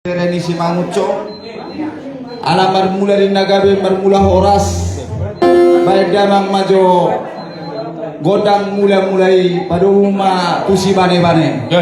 Reni si Manguco alamar mula di nagabe marmula horas baik damang majo godang mulai pada rumah tusi bane-bane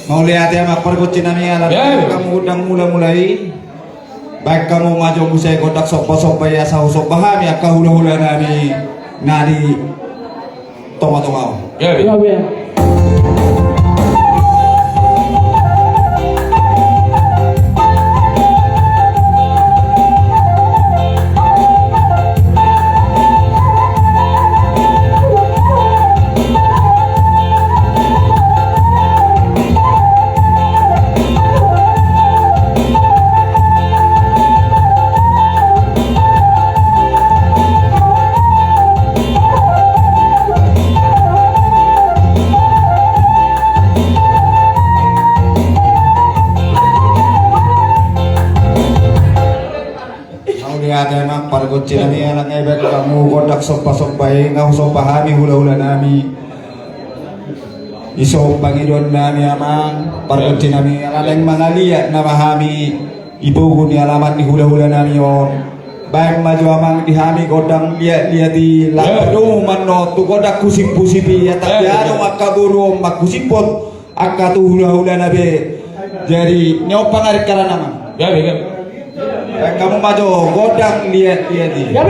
mau lihat ya mak pergucin nami alam kamu udang mulai baik kamu maju musai kodak sok ya sahu sok paham ya kahula-hula nami nadi toma ya. lihat ya mak pergucin nami alang ebek kamu kodak sok baik ngau sok pahami hula-hula nami iso pangidon nami amang pergucin nami alang mangaliat na pahami ibu ni alamat ni hula-hula nami on baik maju amang dihami kodang lihat di lapado mano tu kodak kusip-kusipi ya tapi anu maka guru mak kusipot akka tu hula-hula nabe jadi nyopang arik karana mang Ya. kamu maju godang lihat di Ya,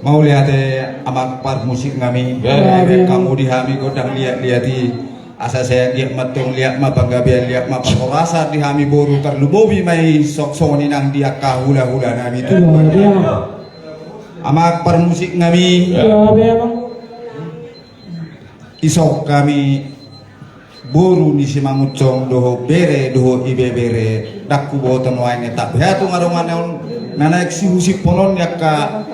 mau lihat amak par musik kami kamu dihami godang lihat asa saya lihat matung lihat ma bangga biar lihat ma rasa dihami boru terlubobi mai sok soni nang dia kahula hula nami itu amak par musik kami isok kami boru ni si mangucong doho bere doho ibe bere dakku boten wae tak beatu ngarongan nana eksi musik ponon yakka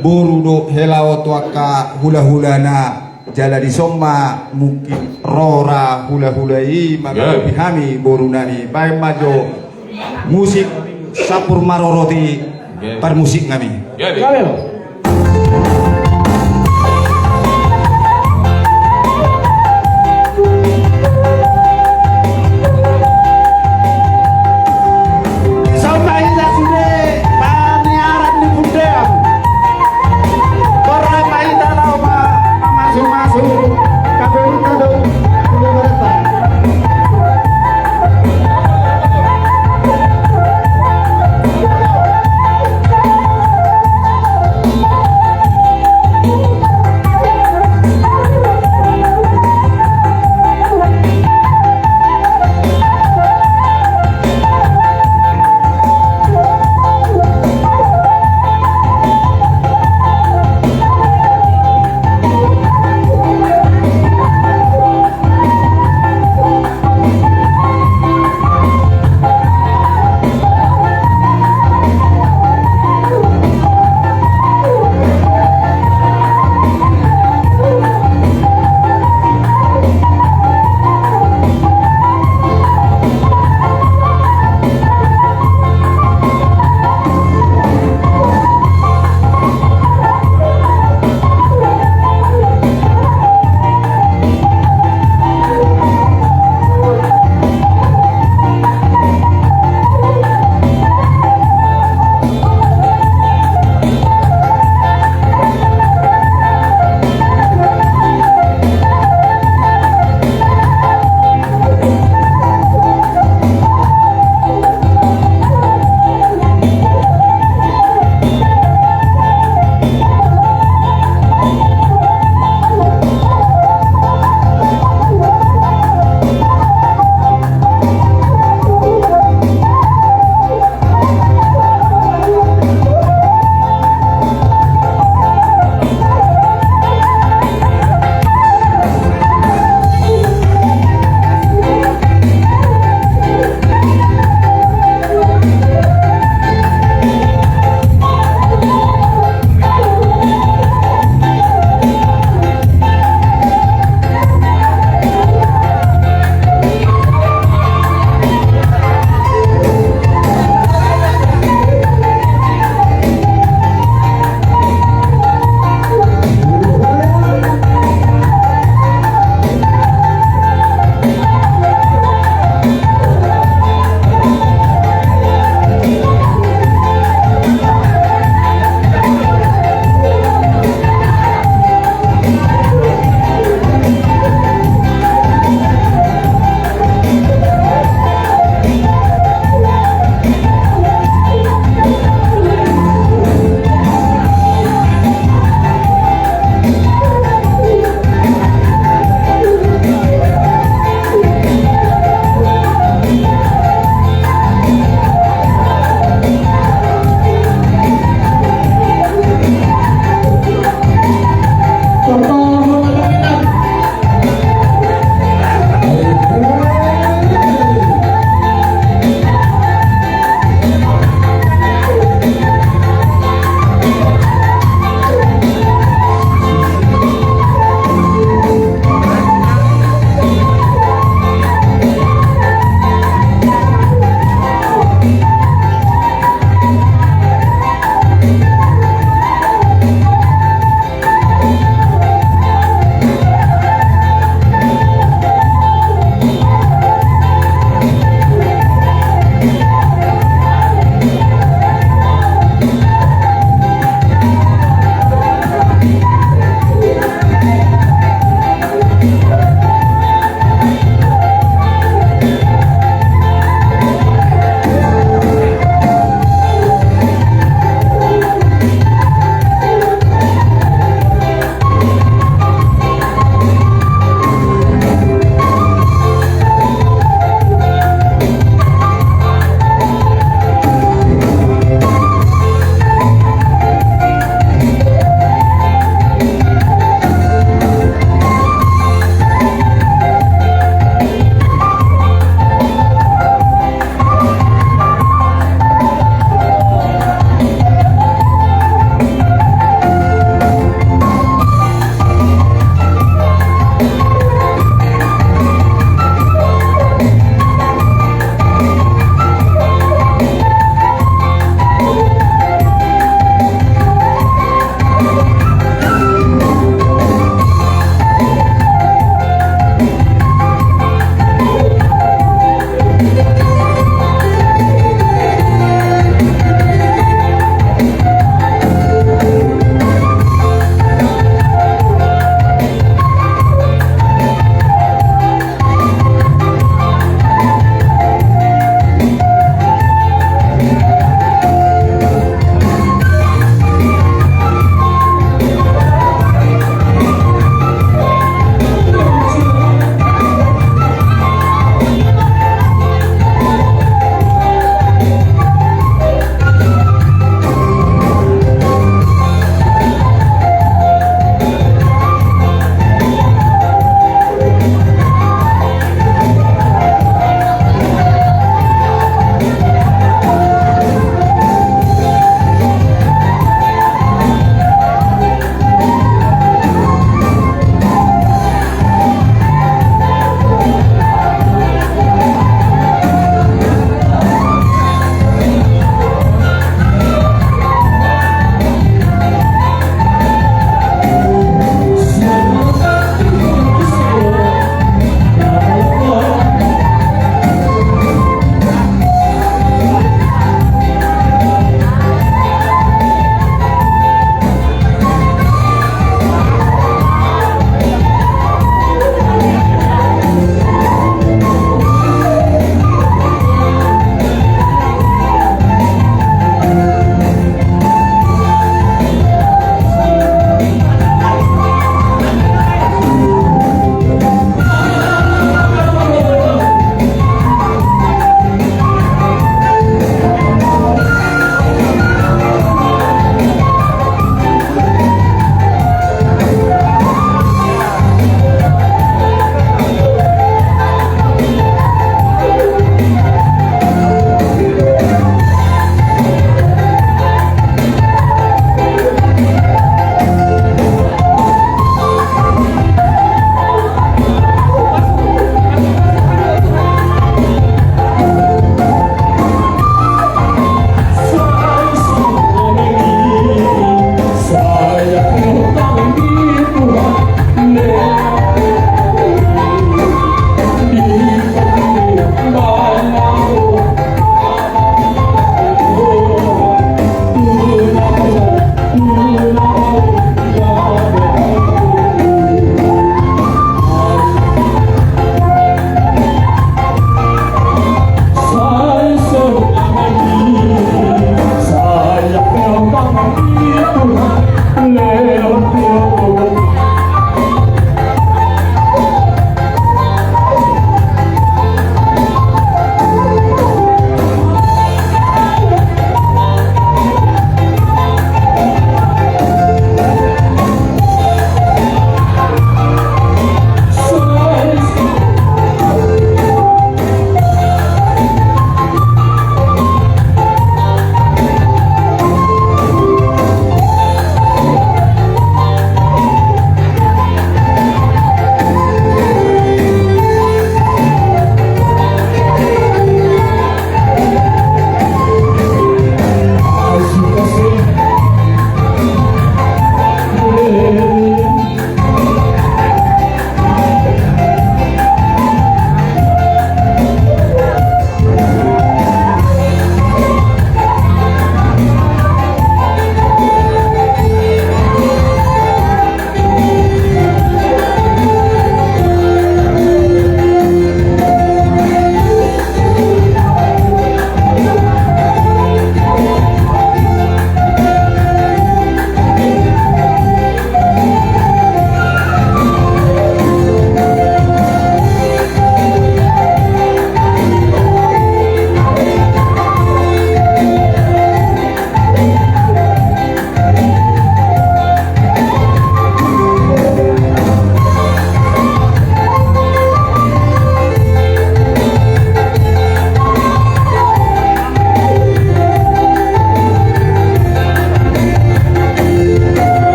boru do helao tuaka hula-hulana jala di somma mungkin rora hula-hulai maka bihami boru nani baik majo musik sapur maroroti par musik kami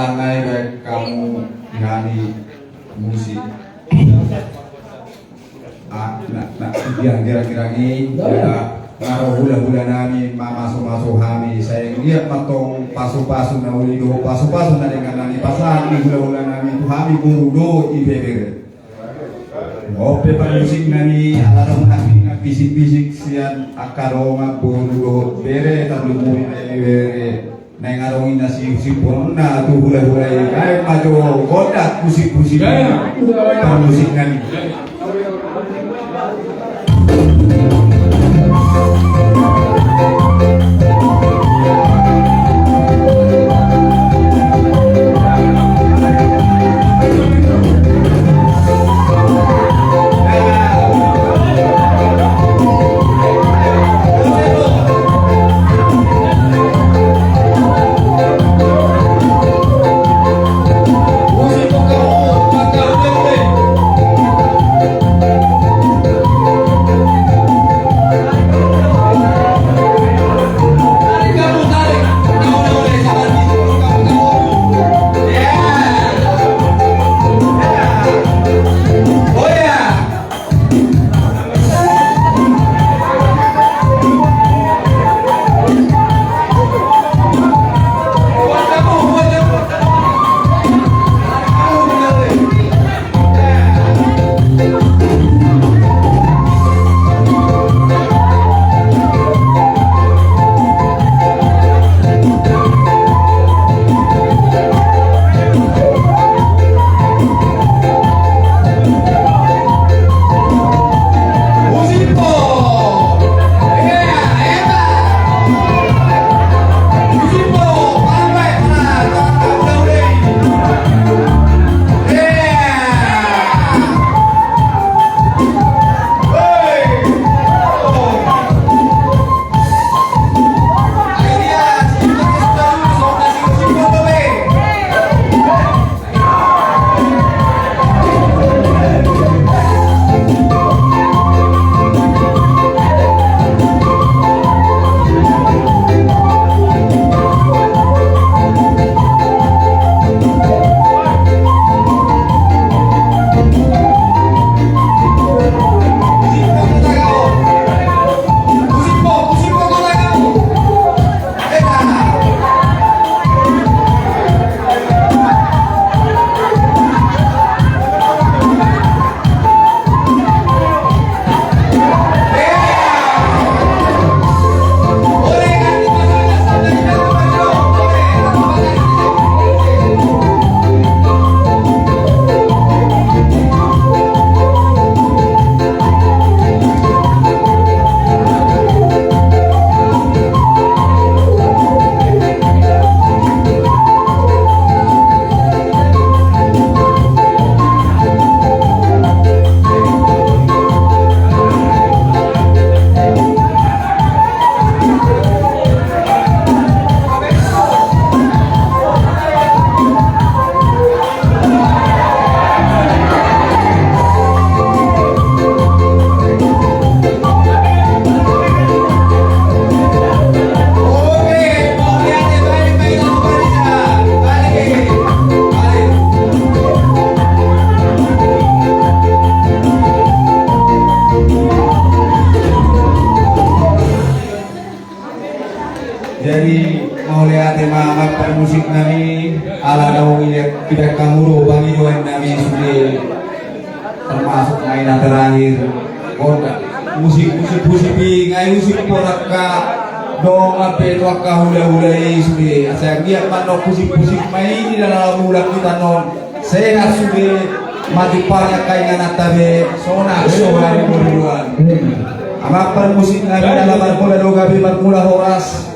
alangai baik kamu ngani musik. Nak yang kira-kira ini ya ngaruh hula-hula nami masuk kami saya lihat matong pasu-pasu na ulido pasu-pasu na dengan nani pasang ni hula-hula nami tu kami burudo ibebere ope musik nani alarm nami bisik-bisik sian akaroma burudo bere tapi mui bere nengarong nasi sipurna tu hula-hula kai majo kodak musik-musik musik nani Jadi mau lihat tema apa musik nami ala dawu tidak kamuro bangi doan nami sudah termasuk mainan terakhir koda musik ngai musik poraka dong ape waka hula sudah saya lihat mana musik main di dalam ulang kita non saya sudah mati parah kaingan atabe sona hari buruan amak per musik nami dalam arpola doga bi mula horas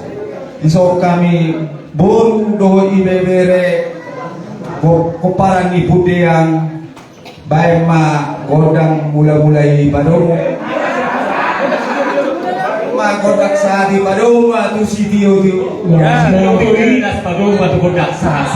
iso kami bolu do ibebere ko parani pudeang baema godang mula-mulai padong ma godak sadi padong tu si dio ya, itu ini nas padong tu godak sa